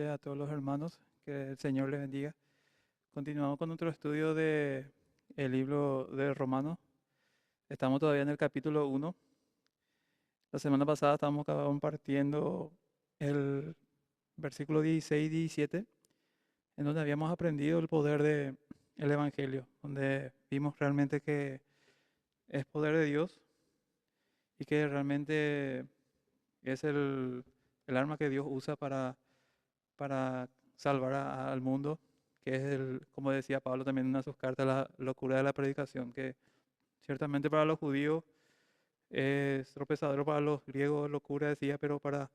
noches a todos los hermanos, que el Señor les bendiga. Continuamos con nuestro estudio de el libro de Romanos. Estamos todavía en el capítulo 1. La semana pasada estábamos compartiendo el versículo 16 y 17, en donde habíamos aprendido el poder del Evangelio, donde vimos realmente que es poder de Dios y que realmente es el arma que Dios usa para salvar al mundo, que es como decía Pablo también en una de sus cartas, la locura de la predicación, que ciertamente para los judíos es tropezador, para los griegos locura decía, pero para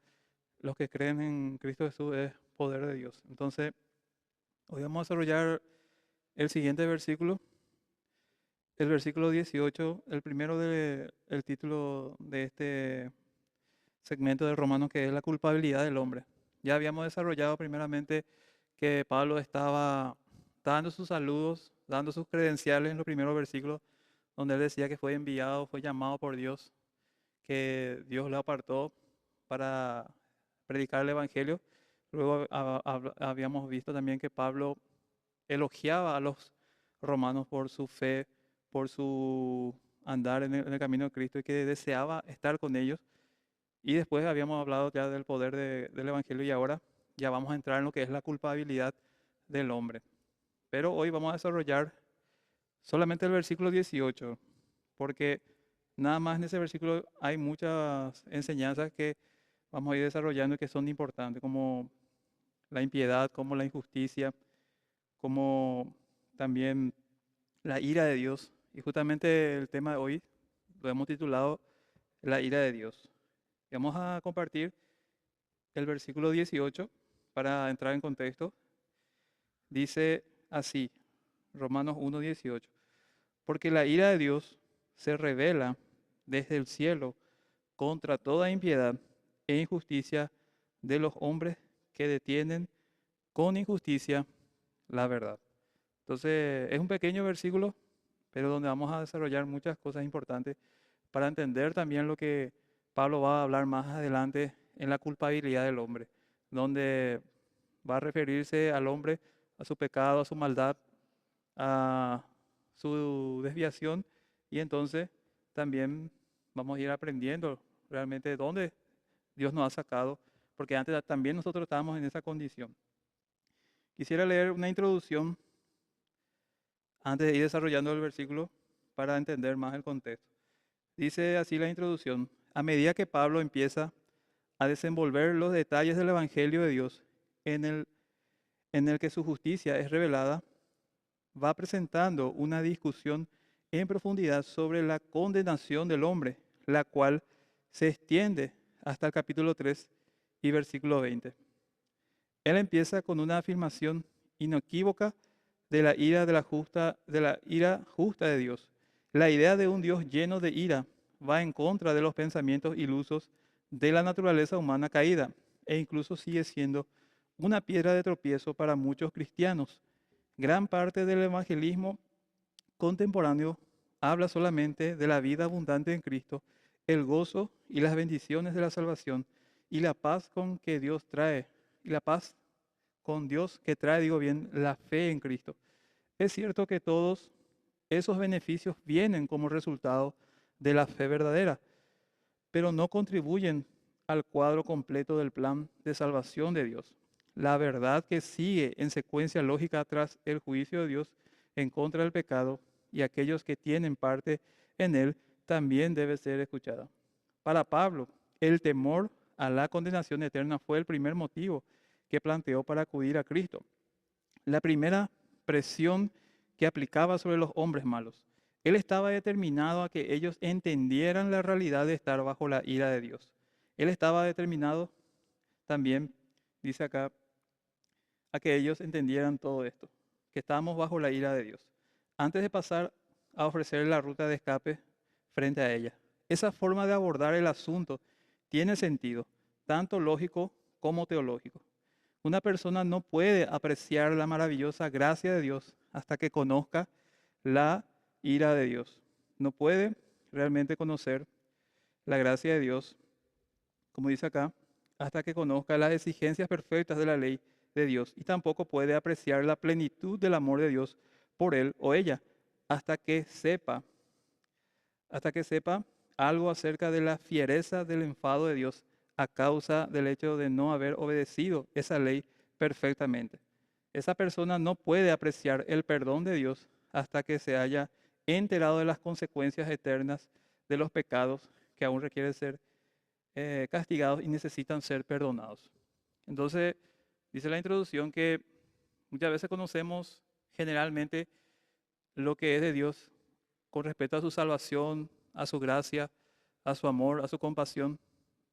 los que creen en Cristo Jesús es poder de Dios. Entonces, hoy vamos a desarrollar el siguiente versículo, el versículo 18, el primero del título de este segmento de Romanos, que es la culpabilidad del hombre. Ya habíamos desarrollado primeramente que Pablo estaba dando sus saludos, dando sus credenciales en los primeros versículos, donde él decía que fue enviado, fue llamado por Dios, que Dios lo apartó para predicar el Evangelio. Luego habíamos visto también que Pablo elogiaba a los romanos por su fe, por su andar en el camino de Cristo y que deseaba estar con ellos. Y después habíamos hablado ya del poder del Evangelio y ahora ya vamos a entrar en lo que es la culpabilidad del hombre. Pero hoy vamos a desarrollar solamente el versículo 18, porque nada más en ese versículo hay muchas enseñanzas que vamos a ir desarrollando y que son importantes, como la impiedad, como la injusticia, como también la ira de Dios. Y justamente el tema de hoy lo hemos titulado La ira de Dios. Y vamos a compartir el versículo 18 para entrar en contexto. Dice así, Romanos 1:18, porque la ira de Dios se revela desde el cielo contra toda impiedad e injusticia de los hombres que detienen con injusticia la verdad. Entonces, es un pequeño versículo, pero donde vamos a desarrollar muchas cosas importantes para entender también lo que Pablo va a hablar más adelante en la culpabilidad del hombre, donde va a referirse al hombre, a su pecado, a su maldad, a su desviación, y entonces también vamos a ir aprendiendo realmente de dónde Dios nos ha sacado, porque antes también nosotros estábamos en esa condición. Quisiera leer una introducción antes de ir desarrollando el versículo para entender más el contexto. Dice así la introducción: a medida que Pablo empieza a desenvolver los detalles del Evangelio de Dios, en el que su justicia es revelada, va presentando una discusión en profundidad sobre la condenación del hombre, la cual se extiende hasta el capítulo 3 y versículo 20. Él empieza con una afirmación inequívoca de la ira justa de Dios. La idea de un Dios lleno de ira va en contra de los pensamientos ilusos de la naturaleza humana caída e incluso sigue siendo una piedra de tropiezo para muchos cristianos. Gran parte del evangelismo contemporáneo habla solamente de la vida abundante en Cristo, el gozo y las bendiciones de la salvación y la paz con que Dios trae, y la paz con Dios que trae, digo bien, la fe en Cristo. Es cierto que todos esos beneficios vienen como resultado de la fe verdadera, pero no contribuyen al cuadro completo del plan de salvación de Dios. La verdad que sigue en secuencia lógica tras el juicio de Dios en contra del pecado y aquellos que tienen parte en él también debe ser escuchada. Para Pablo, el temor a la condenación eterna fue el primer motivo que planteó para acudir a Cristo. La primera presión que aplicaba sobre los hombres malos. Él estaba determinado a que ellos entendieran la realidad de estar bajo la ira de Dios. Él estaba determinado también, dice acá, a que ellos entendieran todo esto, que estábamos bajo la ira de Dios, antes de pasar a ofrecer la ruta de escape frente a ella. Esa forma de abordar el asunto tiene sentido, tanto lógico como teológico. Una persona no puede apreciar la maravillosa gracia de Dios hasta que conozca la ira de Dios. No puede realmente conocer la gracia de Dios, como dice acá, hasta que conozca las exigencias perfectas de la ley de Dios y tampoco puede apreciar la plenitud del amor de Dios por él o ella hasta que sepa, hasta que sepa algo acerca de la fiereza del enfado de Dios a causa del hecho de no haber obedecido esa ley perfectamente. Esa persona no puede apreciar el perdón de Dios hasta que se haya enterado de las consecuencias eternas de los pecados que aún requieren ser castigados y necesitan ser perdonados. Entonces, dice la introducción que muchas veces conocemos generalmente lo que es de Dios con respecto a su salvación, a su gracia, a su amor, a su compasión,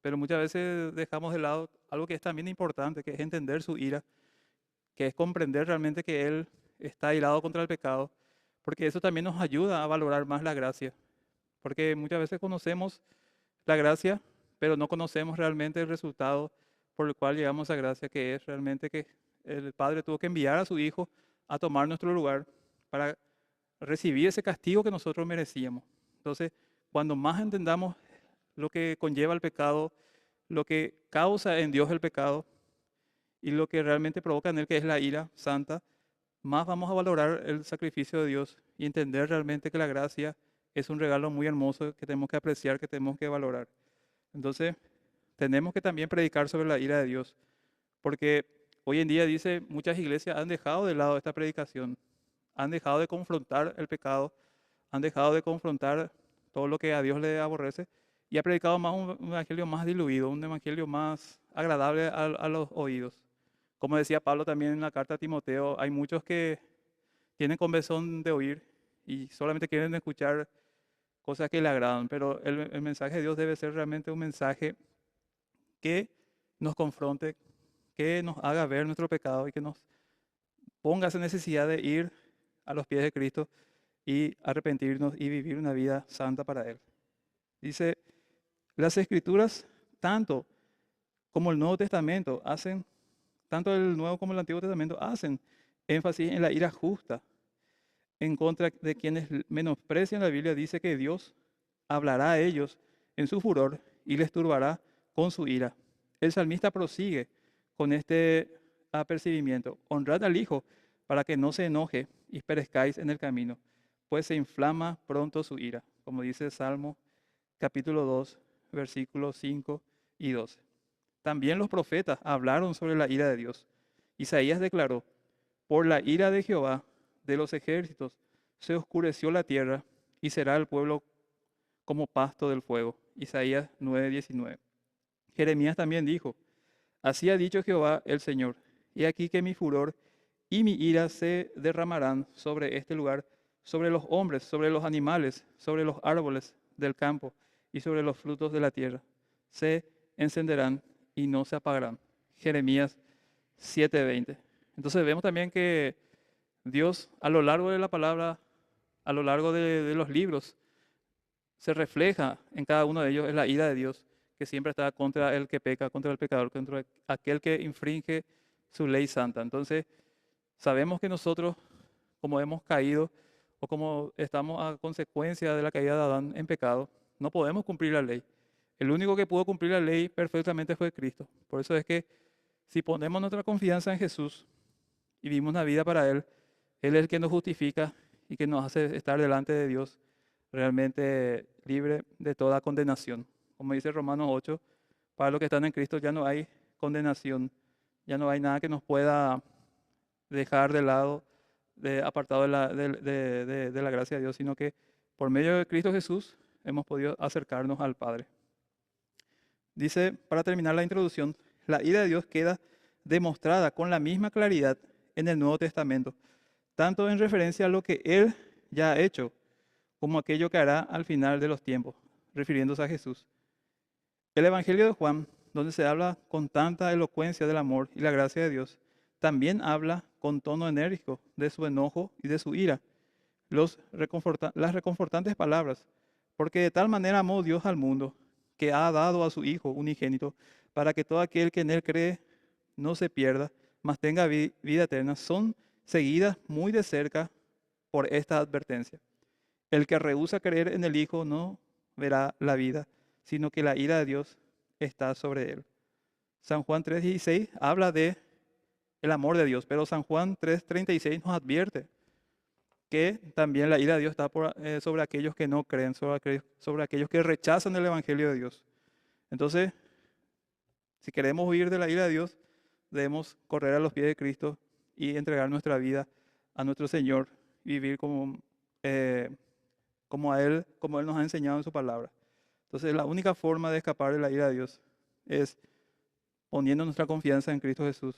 pero muchas veces dejamos de lado algo que es también importante, que es entender su ira, que es comprender realmente que Él está irado contra el pecado, porque eso también nos ayuda a valorar más la gracia, porque muchas veces conocemos la gracia, pero no conocemos realmente el resultado por el cual llegamos a gracia, que es realmente que el Padre tuvo que enviar a su Hijo a tomar nuestro lugar para recibir ese castigo que nosotros merecíamos. Entonces, cuando más entendamos lo que conlleva el pecado, lo que causa en Dios el pecado y lo que realmente provoca en Él, que es la ira santa, más vamos a valorar el sacrificio de Dios y entender realmente que la gracia es un regalo muy hermoso que tenemos que apreciar, que tenemos que valorar. Entonces, tenemos que también predicar sobre la ira de Dios, porque hoy en día, dice, muchas iglesias han dejado de lado esta predicación, han dejado de confrontar el pecado, han dejado de confrontar todo lo que a Dios le aborrece y ha predicado más un evangelio más diluido, un evangelio más agradable a los oídos. Como decía Pablo también en la carta a Timoteo, hay muchos que tienen comezón de oír y solamente quieren escuchar cosas que le agradan, pero el mensaje de Dios debe ser realmente un mensaje que nos confronte, que nos haga ver nuestro pecado y que nos ponga esa necesidad de ir a los pies de Cristo y arrepentirnos y vivir una vida santa para Él. Dice, las Escrituras, tanto como el Nuevo Testamento, tanto el Nuevo como el Antiguo Testamento, hacen énfasis en la ira justa en contra de quienes menosprecian la Biblia. Dice que Dios hablará a ellos en su furor y les turbará con su ira. El salmista prosigue con este apercibimiento. Honrad al Hijo para que no se enoje y perezcáis en el camino, pues se inflama pronto su ira, como dice Salmo capítulo 2, versículos 5 y 12. También los profetas hablaron sobre la ira de Dios. Isaías declaró, por la ira de Jehová de los ejércitos se oscureció la tierra y será el pueblo como pasto del fuego. Isaías 9:19. Jeremías también dijo, así ha dicho Jehová el Señor, he aquí que mi furor y mi ira se derramarán sobre este lugar, sobre los hombres, sobre los animales, sobre los árboles del campo y sobre los frutos de la tierra. Se encenderán y no se apagarán. Jeremías 7:20. Entonces vemos también que Dios a lo largo de la palabra, a lo largo de los libros, se refleja en cada uno de ellos en la ira de Dios, que siempre está contra el que peca, contra el pecador, contra aquel que infringe su ley santa. Entonces, sabemos que nosotros, como hemos caído o como estamos a consecuencia de la caída de Adán en pecado, no podemos cumplir la ley. El único que pudo cumplir la ley perfectamente fue Cristo. Por eso es que si ponemos nuestra confianza en Jesús y vivimos una vida para Él, Él es el que nos justifica y que nos hace estar delante de Dios realmente libre de toda condenación. Como dice Romanos 8, para los que están en Cristo ya no hay condenación, ya no hay nada que nos pueda dejar de lado, apartado de la gracia de Dios, sino que por medio de Cristo Jesús hemos podido acercarnos al Padre. Dice, para terminar la introducción, la ira de Dios queda demostrada con la misma claridad en el Nuevo Testamento, tanto en referencia a lo que Él ya ha hecho, como aquello que hará al final de los tiempos, refiriéndose a Jesús. El Evangelio de Juan, donde se habla con tanta elocuencia del amor y la gracia de Dios, también habla con tono enérgico de su enojo y de su ira, las reconfortantes palabras, porque de tal manera amó Dios al mundo, que ha dado a su Hijo unigénito, para que todo aquel que en Él cree no se pierda, mas tenga vida eterna, son seguidas muy de cerca por esta advertencia. El que rehúsa creer en el Hijo no verá la vida, sino que la ira de Dios está sobre él. San Juan 3:16 habla de el amor de Dios. Pero San Juan 3:36 nos advierte que también la ira de Dios está sobre aquellos que no creen, sobre aquellos que rechazan el Evangelio de Dios. Entonces, si queremos huir de la ira de Dios, debemos correr a los pies de Cristo y entregar nuestra vida a nuestro Señor, vivir eh, como Él nos ha enseñado en su palabra. Entonces, la única forma de escapar de la ira de Dios es poniendo nuestra confianza en Cristo Jesús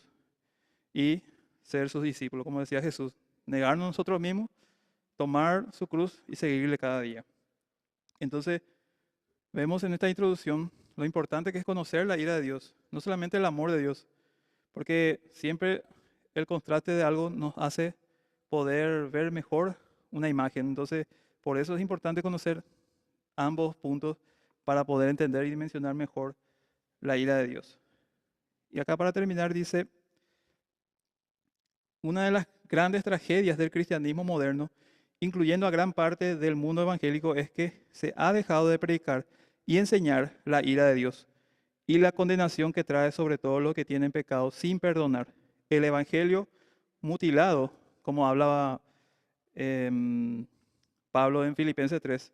y ser sus discípulos, como decía Jesús, negarnos nosotros mismos, tomar su cruz y seguirle cada día. Entonces, vemos en esta introducción lo importante que es conocer la ira de Dios, no solamente el amor de Dios, porque siempre el contraste de algo nos hace poder ver mejor una imagen. Entonces, por eso es importante conocer ambos puntos para poder entender y dimensionar mejor la ira de Dios. Y acá para terminar dice, una de las grandes tragedias del cristianismo moderno, incluyendo a gran parte del mundo evangélico, es que se ha dejado de predicar y enseñar la ira de Dios y la condenación que trae sobre todo los que tienen pecado sin perdonar. El evangelio mutilado, como hablaba Pablo en Filipenses 3,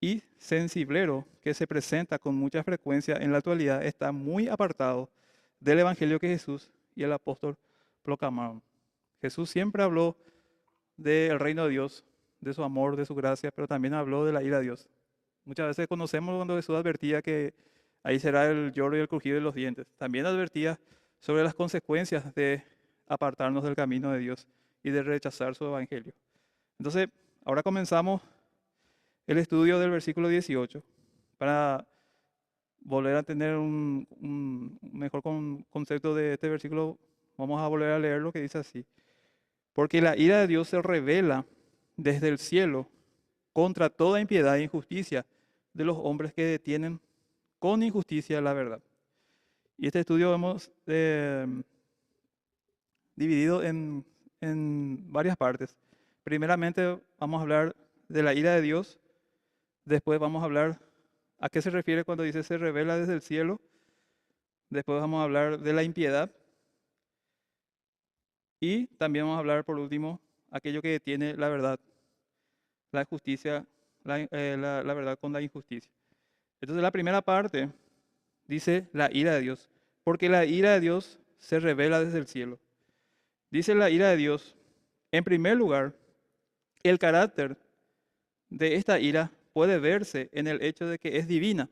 y sensiblero, que se presenta con mucha frecuencia en la actualidad, está muy apartado del evangelio que Jesús y el apóstol proclamaron. Jesús siempre habló del reino de Dios, de su amor, de su gracia, pero también habló de la ira de Dios. Muchas veces conocemos cuando Jesús advertía que ahí será el lloro y el crujido de los dientes. También advertía sobre las consecuencias de apartarnos del camino de Dios y de rechazar su evangelio. Entonces, ahora comenzamos el estudio del versículo 18 para volver a tener un mejor concepto de este versículo. Vamos a volver a leer lo que dice así. Porque la ira de Dios se revela desde el cielo contra toda impiedad e injusticia de los hombres que detienen con injusticia la verdad. Y este estudio hemos dividido en varias partes. Primeramente vamos a hablar de la ira de Dios, después vamos a hablar a qué se refiere cuando dice se revela desde el cielo, después vamos a hablar de la impiedad y también vamos a hablar por último aquello que detiene la verdad, la justicia, la verdad con la injusticia. Entonces la primera parte dice la ira de Dios, porque la ira de Dios se revela desde el cielo. Dice la ira de Dios, en primer lugar, el carácter de esta ira puede verse en el hecho de que es divina,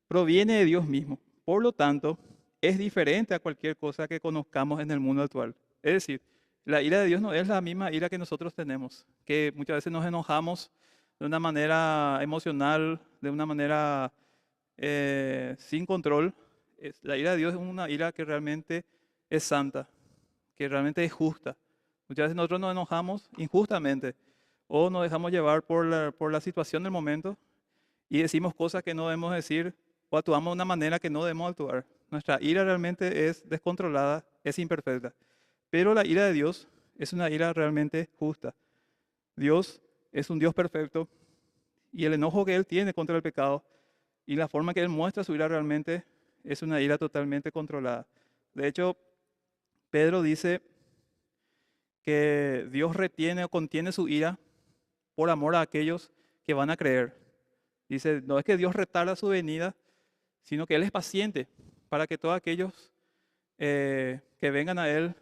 proviene de Dios mismo. Por lo tanto, es diferente a cualquier cosa que conozcamos en el mundo actual. Es decir, la ira de Dios no es la misma ira que nosotros tenemos, que muchas veces nos enojamos de una manera emocional, de una manera sin control. La ira de Dios es una ira que realmente es santa, que realmente es justa. Muchas veces nosotros nos enojamos injustamente o nos dejamos llevar por la situación del momento y decimos cosas que no debemos decir o actuamos de una manera que no debemos actuar. Nuestra ira realmente es descontrolada, es imperfecta. Pero la ira de Dios es una ira realmente justa. Dios es un Dios perfecto y el enojo que Él tiene contra el pecado y la forma que Él muestra su ira realmente es una ira totalmente controlada. De hecho, Pedro dice que Dios retiene o contiene su ira por amor a aquellos que van a creer. Dice, no es que Dios retarda su venida, sino que Él es paciente para que todos aquellos que vengan a Él,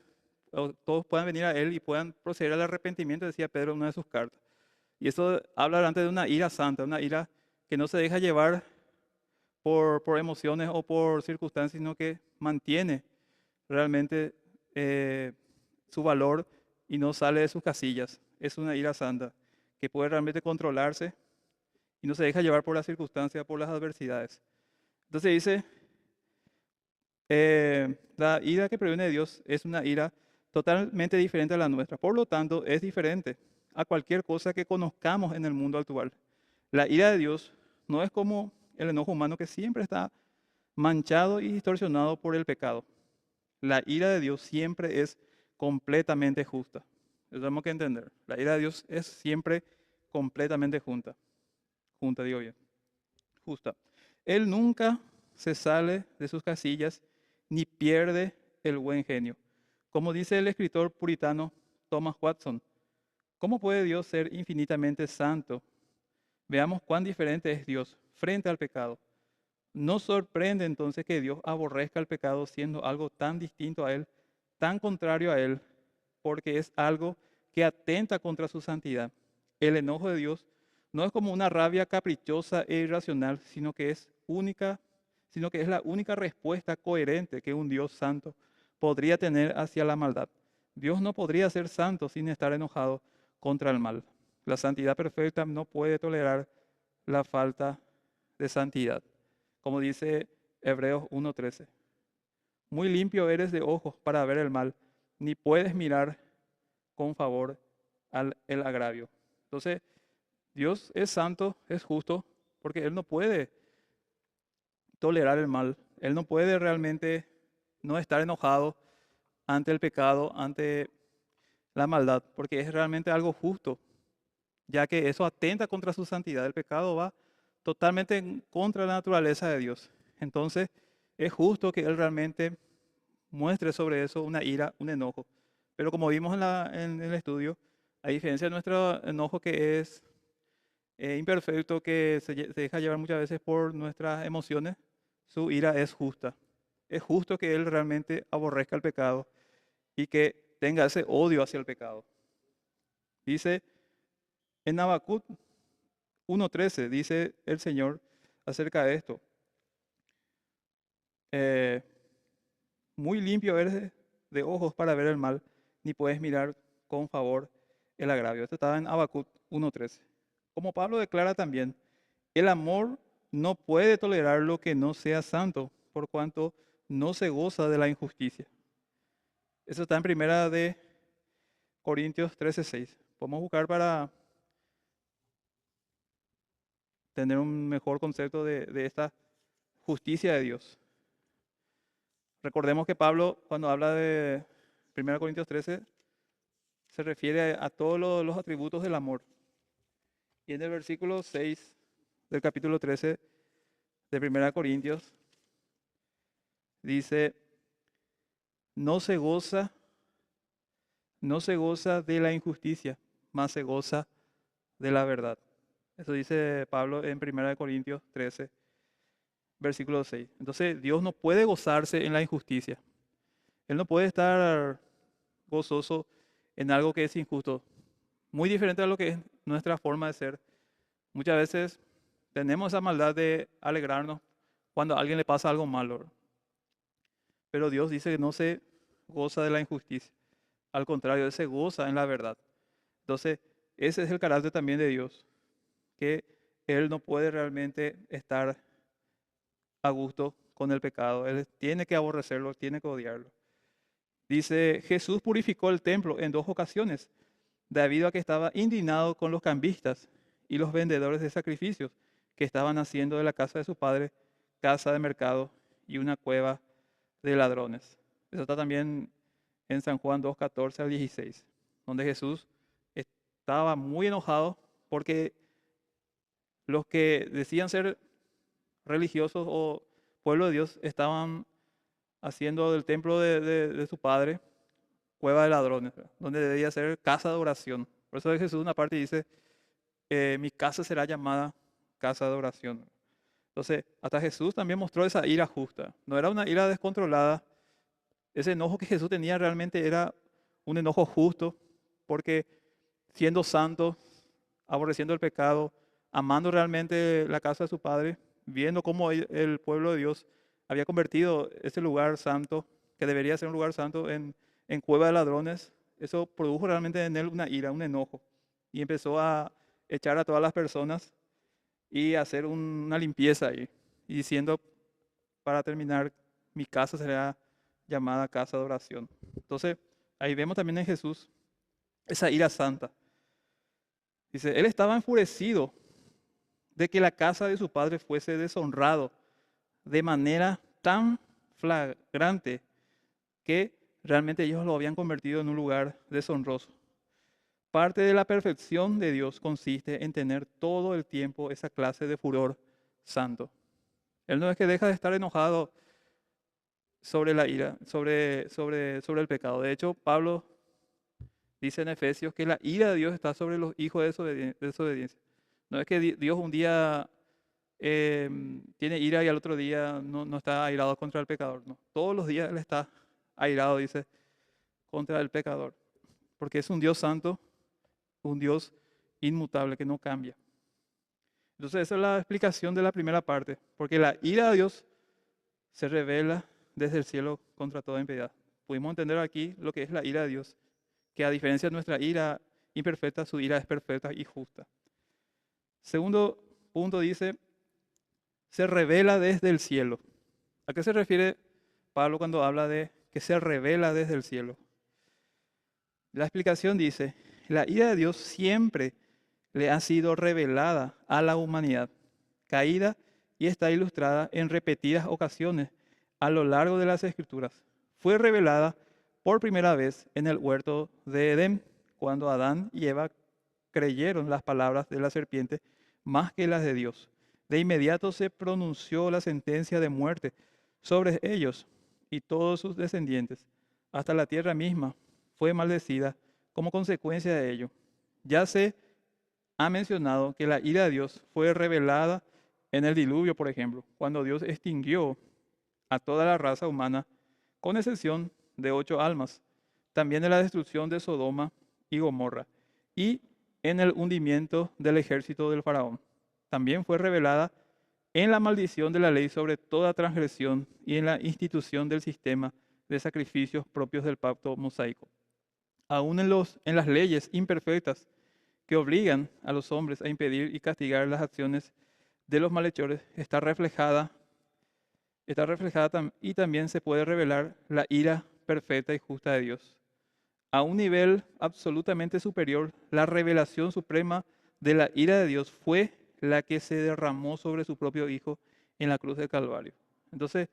o todos puedan venir a Él y puedan proceder al arrepentimiento, decía Pedro en una de sus cartas. Y eso habla delante de una ira santa, una ira que no se deja llevar por emociones o por circunstancias, sino que mantiene realmente su valor y no sale de sus casillas. Es una ira santa que puede realmente controlarse y no se deja llevar por las circunstancias, por las adversidades. Entonces dice, la ira que proviene de Dios es una ira totalmente diferente a la nuestra. Por lo tanto, es diferente a cualquier cosa que conozcamos en el mundo actual. La ira de Dios no es como el enojo humano que siempre está manchado y distorsionado por el pecado. La ira de Dios siempre es completamente justa. Eso tenemos que entender. La ira de Dios es siempre completamente justa, digo bien, justa. Él nunca se sale de sus casillas ni pierde el buen genio, Como dice el escritor puritano Thomas Watson, ¿cómo puede Dios ser infinitamente santo? Veamos cuán diferente es Dios frente al pecado. No sorprende entonces que Dios aborrezca el pecado siendo algo tan distinto a Él, tan contrario a Él, porque es algo que atenta contra su santidad. El enojo de Dios no es como una rabia caprichosa e irracional, sino que es la única respuesta coherente que un Dios santo podría tener hacia la maldad. Dios no podría ser santo sin estar enojado contra el mal. La santidad perfecta no puede tolerar la falta de santidad. Como dice Hebreos 1:13. Muy limpio eres de ojos para ver el mal, ni puedes mirar con favor el agravio. Entonces, Dios es santo, es justo, porque Él no puede tolerar el mal. Él no puede realmente no estar enojado ante el pecado, ante la maldad, porque es realmente algo justo, ya que eso atenta contra su santidad. El pecado va totalmente en contra de la naturaleza de Dios. Entonces, es justo que Él realmente muestre sobre eso una ira, un enojo. Pero como vimos en el estudio, a diferencia de nuestro enojo que es imperfecto, que se deja llevar muchas veces por nuestras emociones, su ira es justa. Es justo que Él realmente aborrezca el pecado y que tenga ese odio hacia el pecado. Dice en Habacuc 1:13, dice el Señor acerca de esto. Muy limpio eres de ojos para ver el mal, ni puedes mirar con favor el agravio. Esto estaba en Habacuc 1:13. Como Pablo declara también, el amor no puede tolerar lo que no sea santo, por cuanto no se goza de la injusticia. Eso está en primera de Corintios 13:6. Podemos buscar para tener un mejor concepto de esta justicia de Dios. Recordemos que Pablo, cuando habla de 1 Corintios 13, se refiere a todos los atributos del amor. Y en el versículo 6 del capítulo 13 de 1 Corintios, dice, no se goza de la injusticia, mas se goza de la verdad. Eso dice Pablo en 1 Corintios 13, versículo 6. Entonces, Dios no puede gozarse en la injusticia. Él no puede estar gozoso en algo que es injusto. Muy diferente a lo que es nuestra forma de ser. Muchas veces tenemos esa maldad de alegrarnos cuando a alguien le pasa algo malo. Pero Dios dice que no se goza de la injusticia. Al contrario, Él se goza en la verdad. Entonces, ese es el carácter también de Dios, que Él no puede realmente estar a gusto con el pecado. Él tiene que aborrecerlo, tiene que odiarlo. Dice, Jesús purificó el templo en 2 ocasiones, debido a que estaba indignado con los cambistas y los vendedores de sacrificios que estaban haciendo de la casa de su padre casa de mercado y una cueva de ladrones. Eso está también en San Juan 2:14 al 16, donde Jesús estaba muy enojado porque los que decían ser religiosos o pueblo de Dios estaban haciendo del templo de su padre cueva de ladrones, ¿verdad? Donde debía ser casa de oración. Por eso Jesús una parte dice, mi casa será llamada casa de oración. Entonces, hasta Jesús también mostró esa ira justa. No era una ira descontrolada. Ese enojo que Jesús tenía realmente era un enojo justo, porque siendo santo, aborreciendo el pecado, amando realmente la casa de su Padre, viendo cómo el pueblo de Dios había convertido ese lugar santo, que debería ser un lugar santo, en cueva de ladrones, eso produjo realmente en él una ira, un enojo, y empezó a echar a todas las personas y hacer una limpieza ahí, y diciendo, para terminar, mi casa será llamada casa de oración. Entonces, ahí vemos también en Jesús esa ira santa. Dice, él estaba enfurecido de que la casa de su padre fuese deshonrado de manera tan flagrante que realmente ellos lo habían convertido en un lugar deshonroso. Parte de la perfección de Dios consiste en tener todo el tiempo esa clase de furor santo. Él no es que deja de estar enojado sobre la ira, sobre el pecado. De hecho, Pablo dice en Efesios que la ira de Dios está sobre los hijos de desobediencia. No es que Dios un día tiene ira y al otro día no está airado contra el pecador. No. Todos los días Él está airado, dice, contra el pecador. Porque es un Dios santo, un Dios inmutable que no cambia. Entonces esa es la explicación de la primera parte. Porque la ira de Dios se revela desde el cielo contra toda impiedad. Pudimos entender aquí lo que es la ira de Dios, que a diferencia de nuestra ira imperfecta, su ira es perfecta y justa. Segundo punto dice, se revela desde el cielo. ¿A qué se refiere Pablo cuando habla de que se revela desde el cielo? La explicación dice, la ira de Dios siempre le ha sido revelada a la humanidad, caída y está ilustrada en repetidas ocasiones a lo largo de las Escrituras. Fue revelada por primera vez en el huerto de Edén, cuando Adán y Eva creyeron las palabras de la serpiente más que las de Dios. De inmediato se pronunció la sentencia de muerte sobre ellos y todos sus descendientes. Hasta la tierra misma fue maldecida como consecuencia de ello. Ya se ha mencionado que la ira de Dios fue revelada en el diluvio, por ejemplo, cuando Dios extinguió a toda la raza humana, con excepción de 8 almas. También en la destrucción de Sodoma y Gomorra. Y en el hundimiento del ejército del faraón. También fue revelada en la maldición de la ley sobre toda transgresión y en la institución del sistema de sacrificios propios del pacto mosaico. Aún en las leyes imperfectas que obligan a los hombres a impedir y castigar las acciones de los malhechores, está reflejada y también se puede revelar la ira perfecta y justa de Dios. A un nivel absolutamente superior, la revelación suprema de la ira de Dios fue la que se derramó sobre su propio Hijo en la cruz del Calvario. Entonces,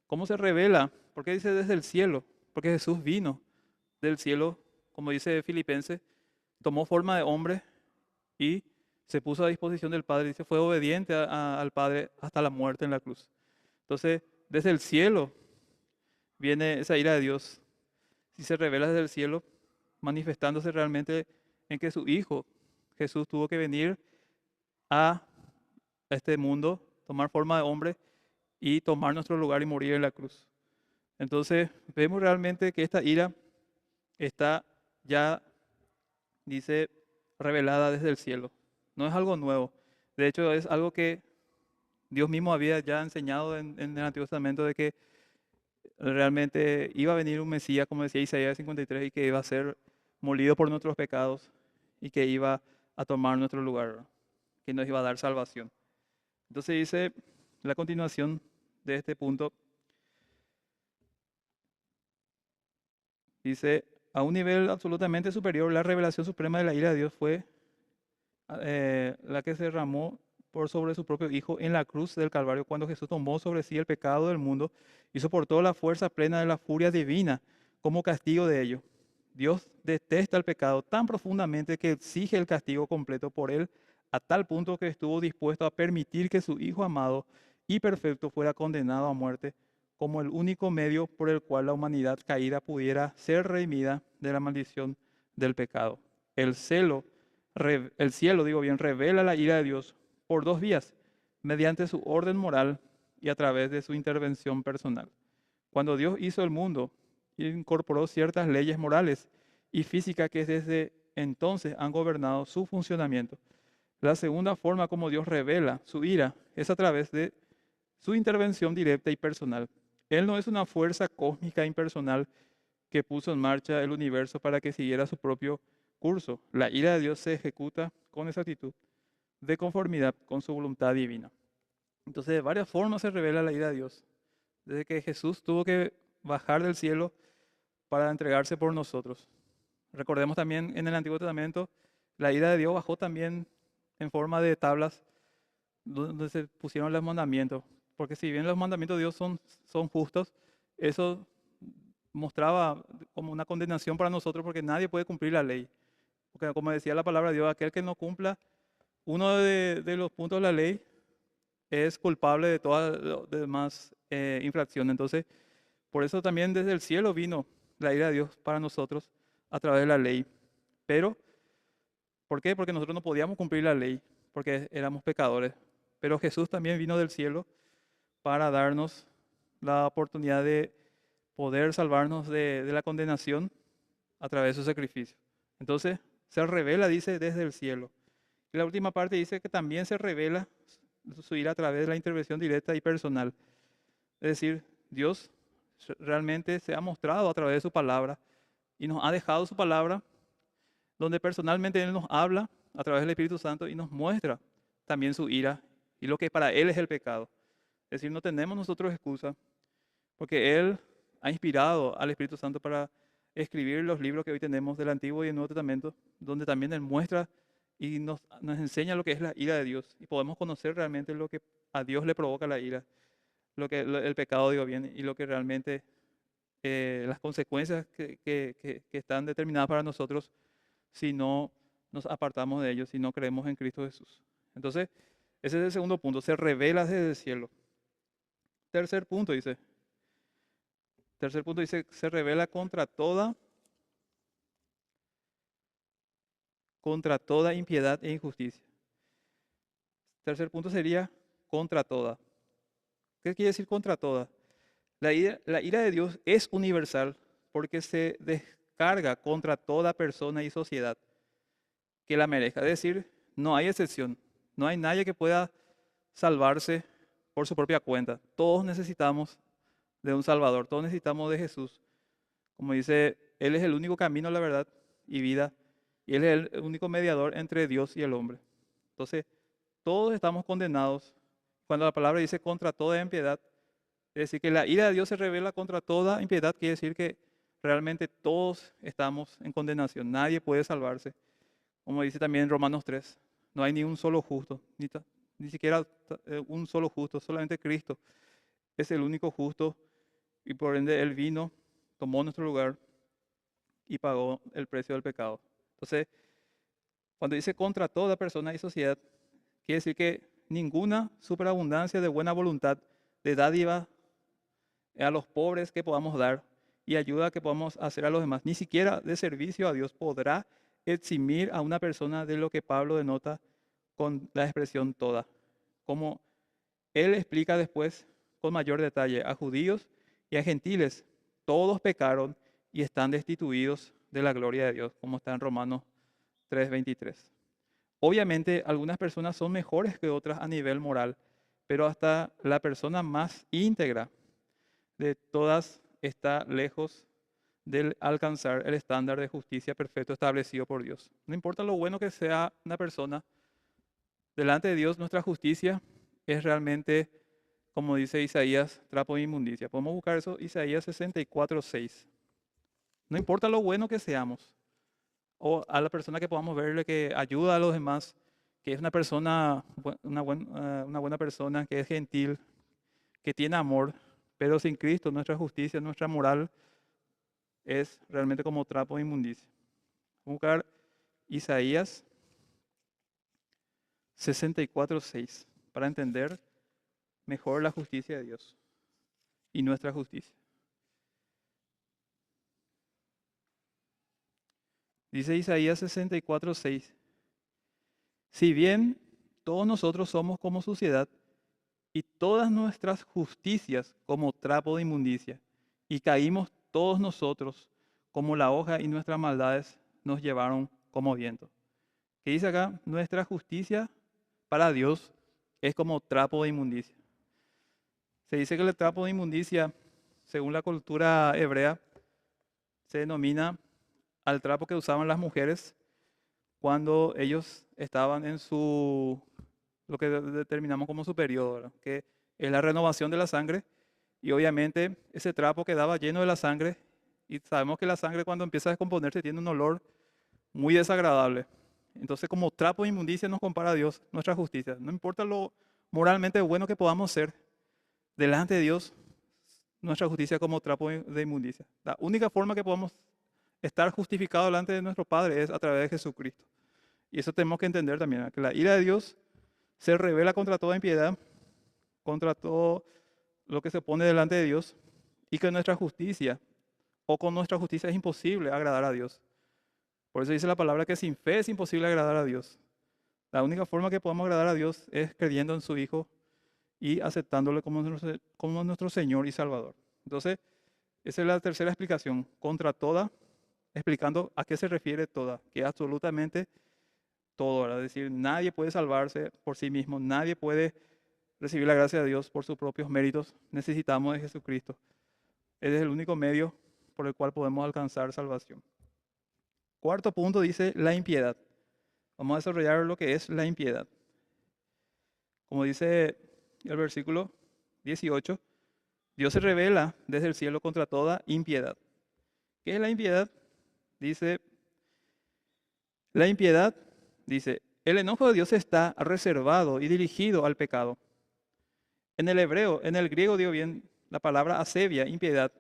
¿cómo se revela? ¿Por qué dice desde el cielo? Porque Jesús vino del cielo, como dice Filipenses, tomó forma de hombre y se puso a disposición del Padre. Dice, fue obediente al Padre hasta la muerte en la cruz. Entonces, desde el cielo viene esa ira de Dios. Si se revela desde el cielo, manifestándose realmente en que su Hijo, Jesús, tuvo que venir a este mundo, tomar forma de hombre y tomar nuestro lugar y morir en la cruz. Entonces, vemos realmente que esta ira está ya, dice, revelada desde el cielo. No es algo nuevo. De hecho, es algo que Dios mismo había ya enseñado en el Antiguo Testamento de que realmente iba a venir un Mesías, como decía Isaías 53, y que iba a ser molido por nuestros pecados y que iba a tomar nuestro lugar, ¿verdad? Que nos iba a dar salvación. Entonces dice la continuación de este punto, dice, a un nivel absolutamente superior, la revelación suprema de la ira de Dios fue la que se derramó por sobre su propio Hijo en la cruz del Calvario, cuando Jesús tomó sobre sí el pecado del mundo y soportó la fuerza plena de la furia divina como castigo de ello. Dios detesta el pecado tan profundamente que exige el castigo completo por él, a tal punto que estuvo dispuesto a permitir que su Hijo amado y perfecto fuera condenado a muerte como el único medio por el cual la humanidad caída pudiera ser redimida de la maldición del pecado. El cielo, revela la ira de Dios por 2 vías, mediante su orden moral y a través de su intervención personal. Cuando Dios hizo el mundo, incorporó ciertas leyes morales y físicas que desde entonces han gobernado su funcionamiento. La segunda forma como Dios revela su ira es a través de su intervención directa y personal. Él no es una fuerza cósmica impersonal que puso en marcha el universo para que siguiera su propio curso. La ira de Dios se ejecuta con exactitud, de conformidad con su voluntad divina. Entonces, de varias formas se revela la ira de Dios. Desde que Jesús tuvo que bajar del cielo para entregarse por nosotros. Recordemos también en el Antiguo Testamento, la ira de Dios bajó también en forma de tablas donde se pusieron los mandamientos. Porque si bien los mandamientos de Dios son justos, eso mostraba como una condenación para nosotros porque nadie puede cumplir la ley. Porque como decía la palabra de Dios, aquel que no cumpla uno de los puntos de la ley es culpable de todas las demás infracciones. Entonces, Por eso también desde el cielo vino la ira de Dios para nosotros a través de la ley. Pero, ¿por qué? Porque nosotros no podíamos cumplir la ley, porque éramos pecadores. Pero Jesús también vino del cielo para darnos la oportunidad de poder salvarnos de la condenación a través de su sacrificio. Entonces, se revela, dice, desde el cielo. Y la última parte dice que también se revela su ira a través de la intervención directa y personal. Es decir, Dios realmente se ha mostrado a través de su palabra y nos ha dejado su palabra, donde personalmente Él nos habla a través del Espíritu Santo y nos muestra también su ira y lo que para Él es el pecado. Es decir, no tenemos nosotros excusa, porque Él ha inspirado al Espíritu Santo para escribir los libros que hoy tenemos del Antiguo y del Nuevo Testamento, donde también Él muestra y nos enseña lo que es la ira de Dios. Y podemos conocer realmente lo que a Dios le provoca la ira, el pecado, digo bien, y lo que realmente las consecuencias que están determinadas para nosotros si no nos apartamos de ellos, si no creemos en Cristo Jesús. Entonces, ese es el segundo punto, se revela desde el cielo. Tercer punto dice, se revela contra toda impiedad e injusticia. Tercer punto sería contra toda. ¿Qué quiere decir contra toda? La ira de Dios es universal porque se descarga contra toda persona y sociedad que la merezca. Es decir, no hay excepción. No hay nadie que pueda salvarse por su propia cuenta. Todos necesitamos de un Salvador. Todos necesitamos de Jesús. Como dice, Él es el único camino, la verdad y vida. Y Él es el único mediador entre Dios y el hombre. Entonces, todos estamos condenados. Cuando la palabra dice contra toda impiedad, es decir, que la ira de Dios se revela contra toda impiedad, quiere decir que realmente todos estamos en condenación. Nadie puede salvarse. Como dice también en Romanos 3, no hay ni un solo justo, ni siquiera un solo justo, solamente Cristo es el único justo y por ende Él vino, tomó nuestro lugar y pagó el precio del pecado. Entonces, cuando dice contra toda persona y sociedad, quiere decir que ninguna superabundancia de buena voluntad, de dádiva a los pobres que podamos dar y ayuda que podamos hacer a los demás, ni siquiera de servicio a Dios podrá eximir a una persona de lo que Pablo denota con la expresión toda. Como él explica después con mayor detalle, a judíos y a gentiles, todos pecaron y están destituidos de la gloria de Dios, como está en Romanos 3:23. Obviamente, algunas personas son mejores que otras a nivel moral, pero hasta la persona más íntegra de todas está lejos de alcanzar el estándar de justicia perfecto establecido por Dios. No importa lo bueno que sea una persona, delante de Dios nuestra justicia es realmente, como dice Isaías, trapo de inmundicia. Podemos buscar eso, Isaías 64:6. No importa lo bueno que seamos, o a la persona que podamos verle que ayuda a los demás, que es una persona, una buena persona, que es gentil, que tiene amor, pero sin Cristo nuestra justicia, nuestra moral es realmente como trapo de inmundicia. Vamos a buscar Isaías 64:6 para entender mejor la justicia de Dios y nuestra justicia. Dice Isaías 64:6, si bien todos nosotros somos como suciedad y todas nuestras justicias como trapo de inmundicia, y caímos todos nosotros como la hoja y nuestras maldades nos llevaron como viento. ¿Qué dice acá? Nuestra justicia para Dios es como trapo de inmundicia. Se dice que el trapo de inmundicia, según la cultura hebrea, se denomina al trapo que usaban las mujeres cuando ellos estaban en lo que determinamos como su periodo, ¿verdad? Que es la renovación de la sangre, y obviamente ese trapo quedaba lleno de la sangre, y sabemos que la sangre cuando empieza a descomponerse tiene un olor muy desagradable. Entonces, como trapo de inmundicia nos compara a Dios, nuestra justicia. No importa lo moralmente bueno que podamos ser, delante de Dios, nuestra justicia como trapo de inmundicia. La única forma que podamos estar justificados delante de nuestro Padre es a través de Jesucristo. Y eso tenemos que entender también, que la ira de Dios se revela contra toda impiedad, contra todo lo que se pone delante de Dios, y que nuestra justicia o con nuestra justicia es imposible agradar a Dios. Por eso dice la palabra que sin fe es imposible agradar a Dios. La única forma que podemos agradar a Dios es creyendo en su Hijo y aceptándole como nuestro Señor y Salvador. Entonces, esa es la tercera explicación. Contra toda, explicando a qué se refiere toda, que es absolutamente todo, ¿verdad? Es decir, nadie puede salvarse por sí mismo, nadie puede recibir la gracia de Dios por sus propios méritos. Necesitamos de Jesucristo. Él es el único medio por el cual podemos alcanzar salvación. Cuarto punto dice la impiedad. Vamos a desarrollar lo que es la impiedad. Como dice el versículo 18, Dios se revela desde el cielo contra toda impiedad. ¿Qué es la impiedad? Dice, el enojo de Dios está reservado y dirigido al pecado. En el hebreo, en el griego dio bien la palabra asevia, impiedad,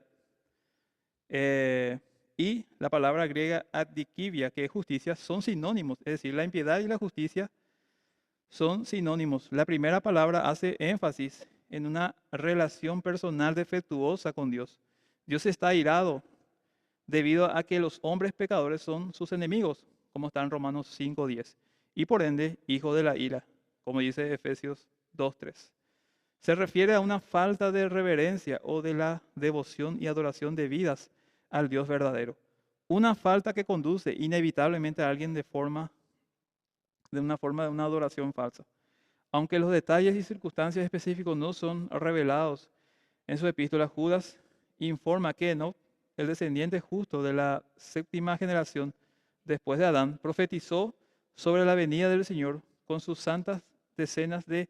y la palabra griega adikivia, que es justicia, son sinónimos. Es decir, la impiedad y la justicia son sinónimos. La primera palabra hace énfasis en una relación personal defectuosa con Dios. Dios está airado debido a que los hombres pecadores son sus enemigos, como está en Romanos 5:10, y por ende, hijo de la ira, como dice Efesios 2:3. Se refiere a una falta de reverencia o de la devoción y adoración debidas al Dios verdadero. Una falta que conduce inevitablemente a alguien de una adoración falsa. Aunque los detalles y circunstancias específicos no son revelados en su epístola, Judas informa que Enoc, el descendiente justo de la séptima generación después de Adán, profetizó sobre la venida del Señor con sus santas decenas de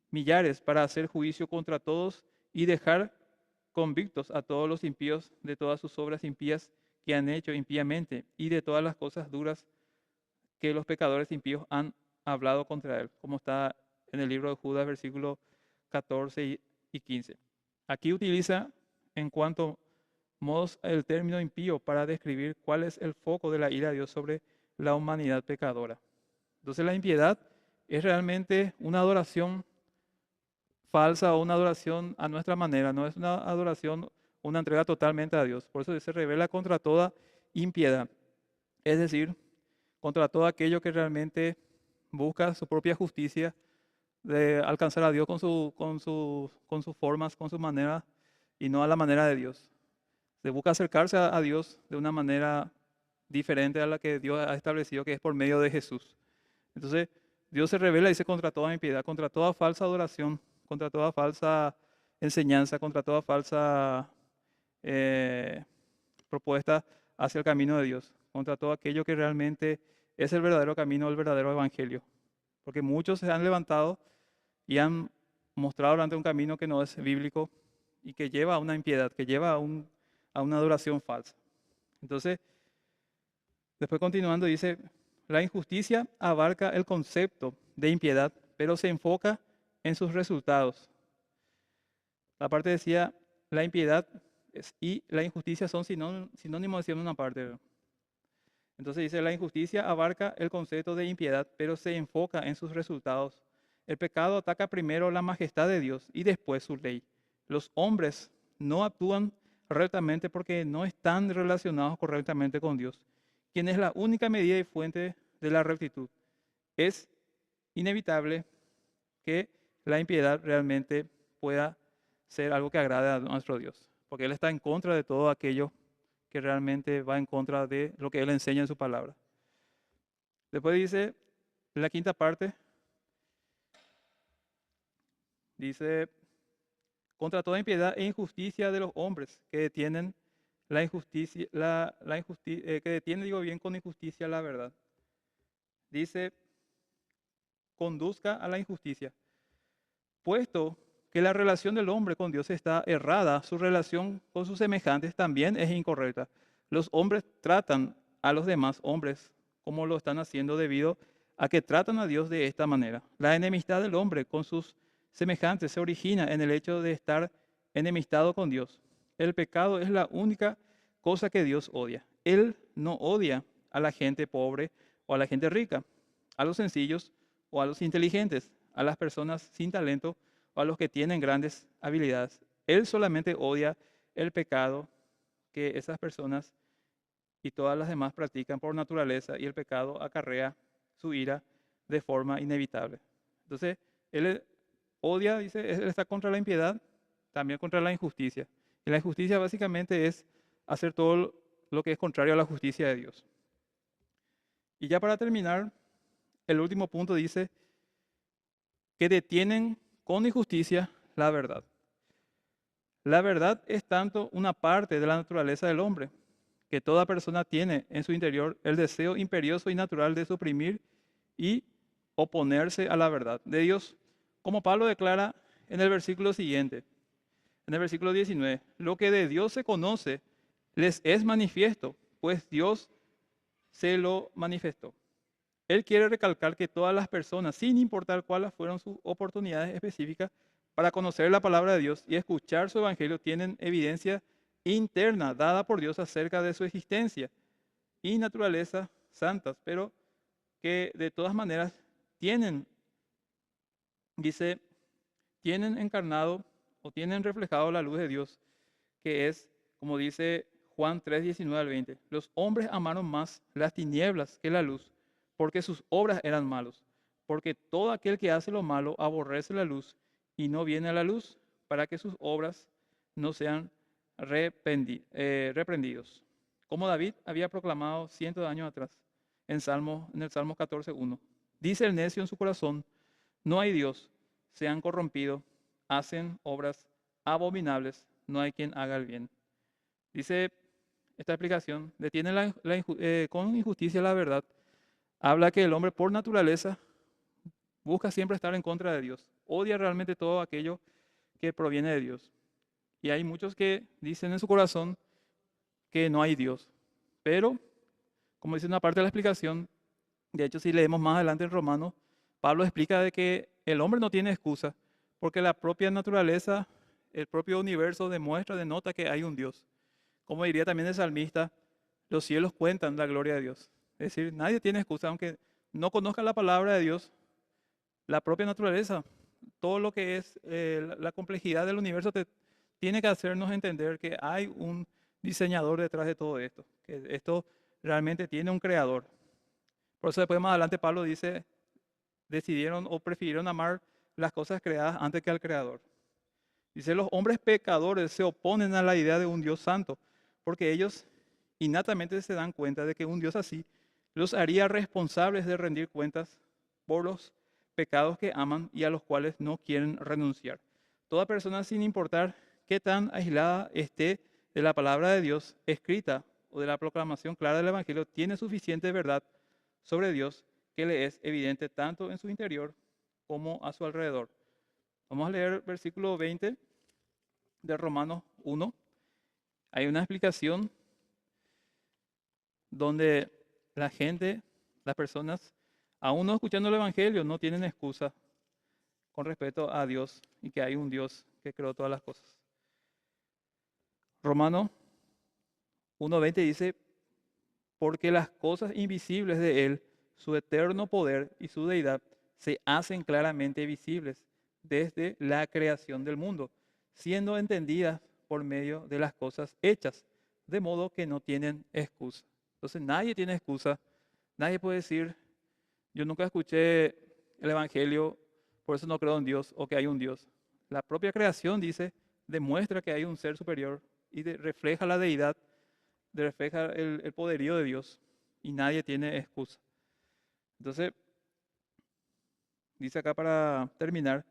millares para hacer juicio contra todos y dejar convictos a todos los impíos de todas sus obras impías que han hecho impíamente y de todas las cosas duras que los pecadores impíos han hablado contra él, como está en el libro de Judas, versículos 14 y 15. Aquí utiliza en cuanto modos el término impío para describir cuál es el foco de la ira de Dios sobre la humanidad pecadora. Entonces la impiedad es realmente una adoración falsa o una adoración a nuestra manera, no es una adoración, una entrega totalmente a Dios. Por eso se revela contra toda impiedad, es decir, contra todo aquello que realmente busca su propia justicia, de alcanzar a Dios con sus formas, con su manera, y no a la manera de Dios. Se busca acercarse a Dios de una manera diferente a la que Dios ha establecido, que es por medio de Jesús. Entonces, Dios se revela y dice contra toda impiedad, contra toda falsa adoración, contra toda falsa enseñanza, contra toda falsa propuesta hacia el camino de Dios, contra todo aquello que realmente es el verdadero camino, el verdadero evangelio. Porque muchos se han levantado y han mostrado durante un camino que no es bíblico y que lleva a una impiedad, que lleva a una adoración falsa. Entonces, después continuando dice, la injusticia abarca el concepto de impiedad, pero se enfoca en sus resultados. La parte decía, la impiedad y la injusticia son sinónimos, decía en una parte. Entonces dice, la injusticia abarca el concepto de impiedad, pero se enfoca en sus resultados. El pecado ataca primero la majestad de Dios y después su ley. Los hombres no actúan rectamente porque no están relacionados correctamente con Dios, quien es la única medida y fuente de la rectitud. Es inevitable que la impiedad realmente pueda ser algo que agrade a nuestro Dios, porque Él está en contra de todo aquello que realmente va en contra de lo que Él enseña en su palabra. Después dice, la quinta parte, dice, contra toda impiedad e injusticia de los hombres que detienen la injusticia, que detienen, digo bien, con injusticia la verdad. Dice, conduzca a la injusticia. Puesto que la relación del hombre con Dios está errada, su relación con sus semejantes también es incorrecta. Los hombres tratan a los demás hombres como lo están haciendo debido a que tratan a Dios de esta manera. La enemistad del hombre con sus semejantes se origina en el hecho de estar enemistado con Dios. El pecado es la única cosa que Dios odia. Él no odia a la gente pobre o a la gente rica, a los sencillos o a los inteligentes, a las personas sin talento o a los que tienen grandes habilidades. Él solamente odia el pecado que esas personas y todas las demás practican por naturaleza, y el pecado acarrea su ira de forma inevitable. Entonces, él odia, dice, él está contra la impiedad, también contra la injusticia. Y la injusticia básicamente es hacer todo lo que es contrario a la justicia de Dios. Y ya para terminar, el último punto dice que detienen con injusticia la verdad. La verdad es tanto una parte de la naturaleza del hombre, que toda persona tiene en su interior el deseo imperioso y natural de suprimir y oponerse a la verdad de Dios. Como Pablo declara en el versículo siguiente, en el versículo 19, lo que de Dios se conoce les es manifiesto, pues Dios se lo manifestó. Él quiere recalcar que todas las personas, sin importar cuáles fueron sus oportunidades específicas para conocer la palabra de Dios y escuchar su evangelio, tienen evidencia interna dada por Dios acerca de su existencia y naturaleza santas, pero que de todas maneras tienen, dice, tienen encarnado o tienen reflejado la luz de Dios, que es, como dice Juan 3, 19 al 20, los hombres amaron más las tinieblas que la luz, porque sus obras eran malos, porque todo aquel que hace lo malo aborrece la luz y no viene a la luz, para que sus obras no sean reprendidos. Como David había proclamado cientos de años atrás en el Salmo 14:1. Dice el necio en su corazón, no hay Dios, se han corrompido, hacen obras abominables, no hay quien haga el bien. Dice esta explicación, detiene con injusticia la verdad, habla que el hombre por naturaleza busca siempre estar en contra de Dios, odia realmente todo aquello que proviene de Dios. Y hay muchos que dicen en su corazón que no hay Dios. Pero, como dice una parte de la explicación, de hecho si leemos más adelante en Romanos, Pablo explica de que el hombre no tiene excusa, porque la propia naturaleza, el propio universo denota que hay un Dios. Como diría también el salmista, los cielos cuentan la gloria de Dios. Es decir, nadie tiene excusa, aunque no conozca la palabra de Dios, la propia naturaleza, todo lo que es la complejidad del universo tiene que hacernos entender que hay un diseñador detrás de todo esto, que esto realmente tiene un creador. Por eso después más adelante Pablo dice, decidieron o prefirieron amar las cosas creadas antes que al creador. Dice, los hombres pecadores se oponen a la idea de un Dios santo, porque ellos innatamente se dan cuenta de que un Dios así los haría responsables de rendir cuentas por los pecados que aman y a los cuales no quieren renunciar. Toda persona, sin importar qué tan aislada esté de la palabra de Dios escrita o de la proclamación clara del Evangelio, tiene suficiente verdad sobre Dios que le es evidente tanto en su interior como a su alrededor. Vamos a leer el versículo 20 de Romanos 1. Hay una explicación donde la gente, las personas, aún no escuchando el Evangelio, no tienen excusa con respecto a Dios y que hay un Dios que creó todas las cosas. Romanos 1:20 dice, porque las cosas invisibles de Él, su eterno poder y su deidad, se hacen claramente visibles desde la creación del mundo, siendo entendidas por medio de las cosas hechas, de modo que no tienen excusa. Entonces nadie tiene excusa, nadie puede decir, yo nunca escuché el Evangelio, por eso no creo en Dios o que hay un Dios. La propia creación dice, demuestra que hay un ser superior y refleja la deidad, refleja el poderío de Dios y nadie tiene excusa. Entonces, dice acá para terminar,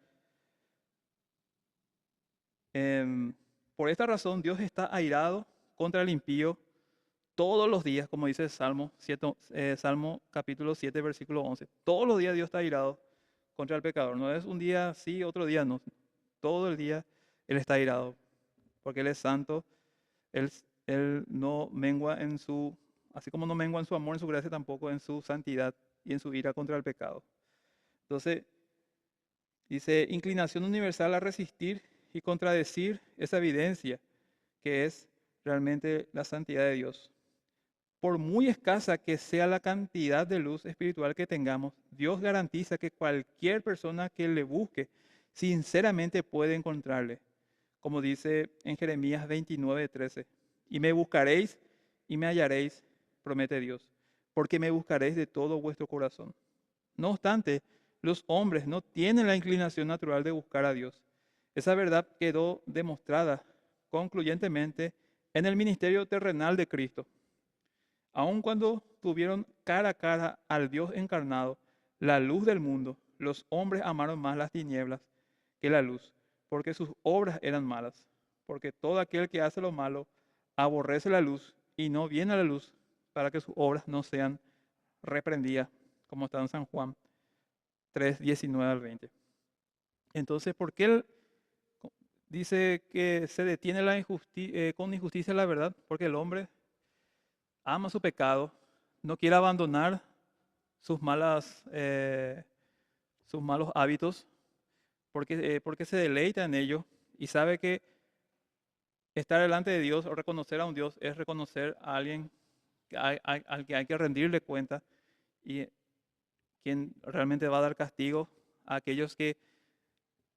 por esta razón Dios está airado contra el impío todos los días, como dice Salmo capítulo 7, versículo 11. Todos los días Dios está airado contra el pecador. No es un día sí, otro día no. Todo el día Él está airado, porque Él es santo. Él no mengua en su, así como no mengua en su amor, en su gracia, tampoco en su santidad y en su ira contra el pecado. Entonces, dice, inclinación universal a resistir y contradecir esa evidencia que es realmente la santidad de Dios. Por muy escasa que sea la cantidad de luz espiritual que tengamos, Dios garantiza que cualquier persona que le busque sinceramente puede encontrarle. como dice en Jeremías 29:13. Y me buscaréis y me hallaréis, promete Dios, porque me buscaréis de todo vuestro corazón. No obstante, los hombres no tienen la inclinación natural de buscar a Dios. Esa verdad quedó demostrada concluyentemente en el ministerio terrenal de Cristo. Aun cuando tuvieron cara a cara al Dios encarnado, la luz del mundo, los hombres amaron más las tinieblas que la luz, porque sus obras eran malas. Porque todo aquel que hace lo malo aborrece la luz y no viene a la luz para que sus obras no sean reprendidas, como está en San Juan 3:19-20. Entonces, ¿por qué él dice que se detiene con injusticia la verdad? Porque el hombre ama su pecado, no quiere abandonar sus sus malos hábitos, porque se deleita en ello y sabe que estar delante de Dios o reconocer a un Dios es reconocer a alguien al que hay que rendirle cuenta y quien realmente va a dar castigo a aquellos que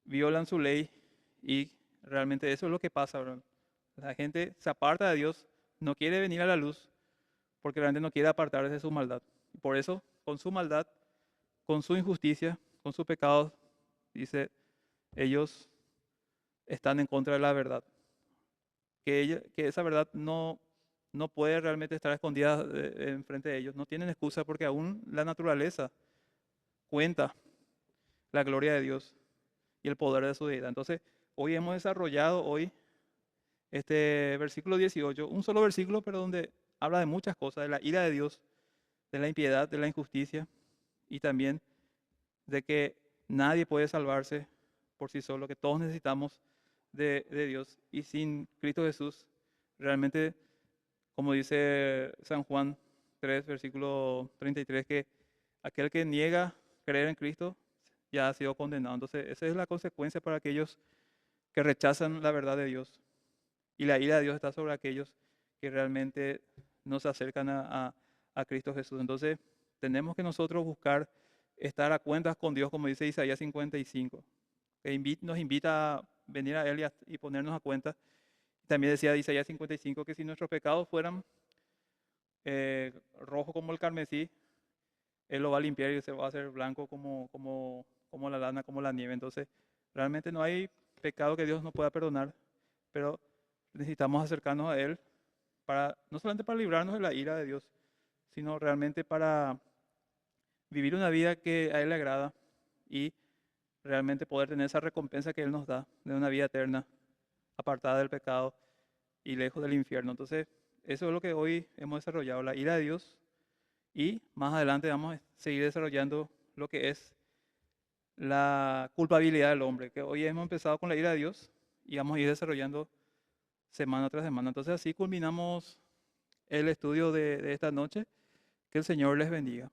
violan su ley, y realmente eso es lo que pasa, ¿verdad? La gente se aparta de Dios, no quiere venir a la luz porque realmente no quiere apartarse de su maldad. Y por eso, con su maldad, con su injusticia, con su pecado, dice, ellos están en contra de la verdad. Que esa verdad no puede realmente estar escondida enfrente de ellos. No tienen excusa porque aún la naturaleza cuenta la gloria de Dios y el poder de su deidad. Entonces, hoy hemos desarrollado este versículo 18, un solo versículo, pero donde habla de muchas cosas, de la ira de Dios, de la impiedad, de la injusticia y también de que nadie puede salvarse por sí solo, que todos necesitamos de Dios y sin Cristo Jesús, realmente, como dice San Juan 3, versículo 33, que aquel que niega creer en Cristo ya ha sido condenado. Entonces, esa es la consecuencia para aquellos que rechazan la verdad de Dios. Y la ira de Dios está sobre aquellos que realmente no se acercan a Cristo Jesús. Entonces, tenemos que nosotros buscar estar a cuentas con Dios, como dice Isaías 55, que nos invita a venir a Él y ponernos a cuenta. También decía Isaías 55 que si nuestros pecados fueran rojos como el carmesí, Él lo va a limpiar y se va a hacer blanco como la lana, como la nieve. Entonces, realmente no hay pecado que Dios no pueda perdonar, pero necesitamos acercarnos a Él no solamente para librarnos de la ira de Dios, sino realmente para vivir una vida que a Él le agrada y realmente poder tener esa recompensa que Él nos da de una vida eterna, apartada del pecado y lejos del infierno. Entonces, eso es lo que hoy hemos desarrollado, la ira de Dios, y más adelante vamos a seguir desarrollando lo que es la culpabilidad del hombre, que hoy hemos empezado con la ira de Dios y vamos a ir desarrollando semana tras semana. Entonces así culminamos el estudio de esta noche. Que el Señor les bendiga.